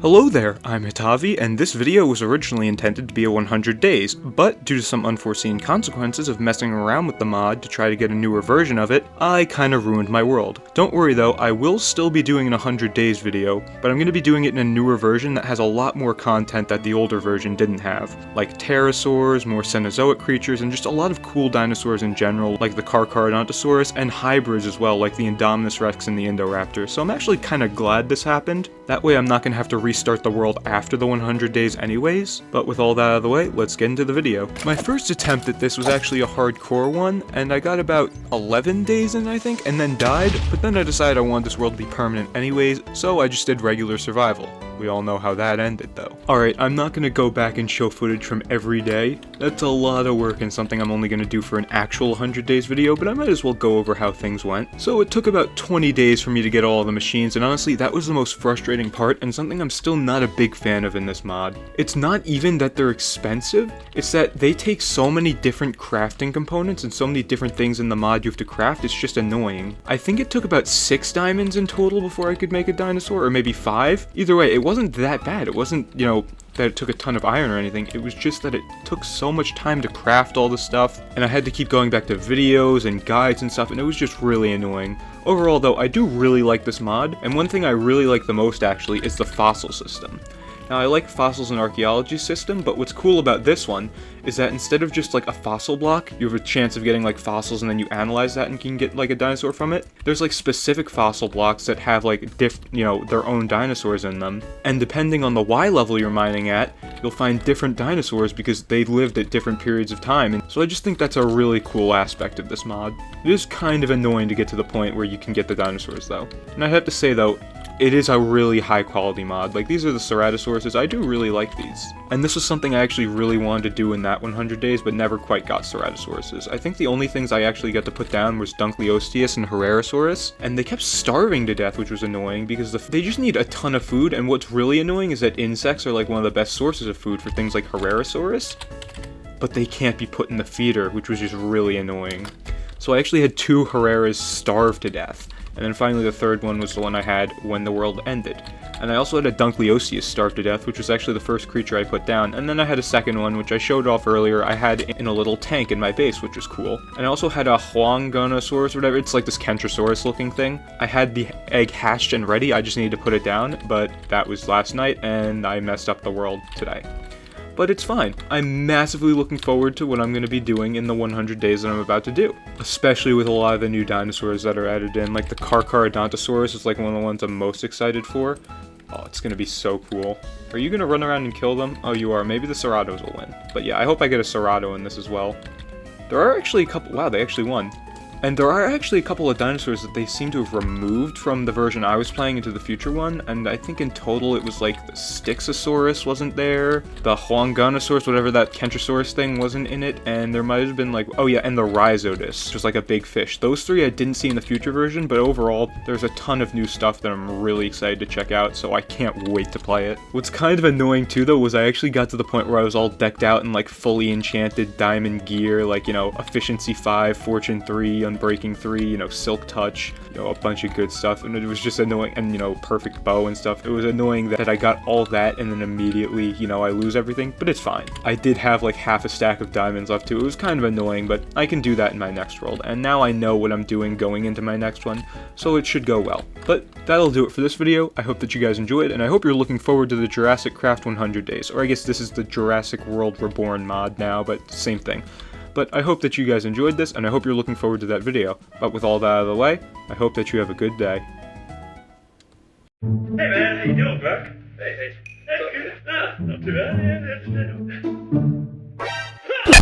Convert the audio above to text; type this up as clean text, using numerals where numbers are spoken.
Hello there, I'm Hitavi, and this video was originally intended to be a 100 days, but due to some unforeseen consequences of messing around with the mod to try to get a newer version of it, I kinda ruined my world. Don't worry though, I will still be doing an 100 days video, but I'm gonna be doing it in a newer version that has a lot more content that the older version didn't have. Like pterosaurs, more Cenozoic creatures, and just a lot of cool dinosaurs in general, like the Carcharodontosaurus, and hybrids as well, like the Indominus Rex and the Indoraptor, so I'm actually kinda glad this happened. That way I'm not gonna have to restart the world after the 100 days anyways. But with all that out of the way, let's get into the video. My first attempt at this was actually a hardcore one, and I got about 11 days in I think, and then died, but then I decided I wanted this world to be permanent anyways, so I just did regular survival. We all know how that ended though. Alright, I'm not gonna go back and show footage from every day. That's a lot of work and something I'm only gonna do for an actual 100 days video, but I might as well go over how things went. So it took about 20 days for me to get all the machines, and honestly that was the most frustrating part and something I'm still not a big fan of in this mod. It's not even that they're expensive, it's that they take so many different crafting components and so many different things in the mod you have to craft, it's just annoying. I think it took about 6 diamonds in total before I could make a dinosaur, or maybe 5. Either way, it wasn't that bad. It wasn't, you know, that it took a ton of iron or anything. It was just that it took so much time to craft all this stuff, and I had to keep going back to videos and guides and stuff, and it was just really annoying. Overall though, I do really like this mod, and one thing I really like the most actually is the fossil system. Now I like fossils and archaeology system, but what's cool about this one is that instead of just like a fossil block, you have a chance of getting like fossils and then you analyze that and can get like a dinosaur from it. There's like specific fossil blocks that have like their own dinosaurs in them. And depending on the Y level you're mining at, you'll find different dinosaurs because they lived at different periods of time. And so I just think that's a really cool aspect of this mod. It is kind of annoying to get to the point where you can get the dinosaurs though. And I have to say though, it is a really high quality mod. Like, these are the Ceratosauruses. I do really like these. And this was something I actually really wanted to do in that 100 days, but never quite got Ceratosauruses. I think the only things I actually got to put down was Dunkleosteus and Herrerasaurus, and they kept starving to death, which was annoying, because they just need a ton of food, and what's really annoying is that insects are like one of the best sources of food for things like Herrerasaurus, but they can't be put in the feeder, which was just really annoying. So I actually had 2 Herreras starve to death. And then finally the third one was the one I had when the world ended. And I also had a Dunkleosteus starve to death, which was actually the first creature I put down. And then I had a second one, which I showed off earlier, I had in a little tank in my base, which was cool. And I also had a Huangonosaurus or whatever, it's like this Kentrosaurus looking thing. I had the egg hatched and ready, I just needed to put it down, but that was last night, and I messed up the world today. But it's fine. I'm massively looking forward to what I'm going to be doing in the 100 days that I'm about to do. Especially with a lot of the new dinosaurs that are added in, like the Carcharodontosaurus is like one of the ones I'm most excited for. Oh, it's going to be so cool. Are you going to run around and kill them? Oh, you are. Maybe the Ceratos will win. But yeah, I hope I get a Cerato in this as well. There are actually a couple... Wow, they actually won. And there are actually a couple of dinosaurs that they seem to have removed from the version I was playing into the future one, and I think in total it was like the Styxosaurus wasn't there, the Huangonosaurus, whatever that Kentrosaurus thing wasn't in it, and there might have been like, oh yeah, and the Rhizodus, which was like a big fish. Those 3 I didn't see in the future version, but overall, there's a ton of new stuff that I'm really excited to check out, so I can't wait to play it. What's kind of annoying too though, was I actually got to the point where I was all decked out in like fully enchanted diamond gear, like, you know, Efficiency 5, Fortune 3, Unbreaking 3, you know, Silk Touch, you know, a bunch of good stuff, and it was just annoying, and, you know, perfect bow and stuff. It was annoying that I got all that and then immediately, you know, I lose everything, but it's fine. I did have like half a stack of diamonds left too. It was kind of annoying, but I can do that in my next world, and now I know what I'm doing going into my next one, so it should go well. But that'll do it for this video. I hope that you guys enjoyed, and I hope you're looking forward to the Jurassic Craft 100 days, or I guess this is the Jurassic World Reborn mod now, but same thing. But I hope that you guys enjoyed this, and I hope you're looking forward to that video. But with all that out of the way, I hope that you have a good day. Hey man, how you doing, bro? Hey. Not too bad. Yeah,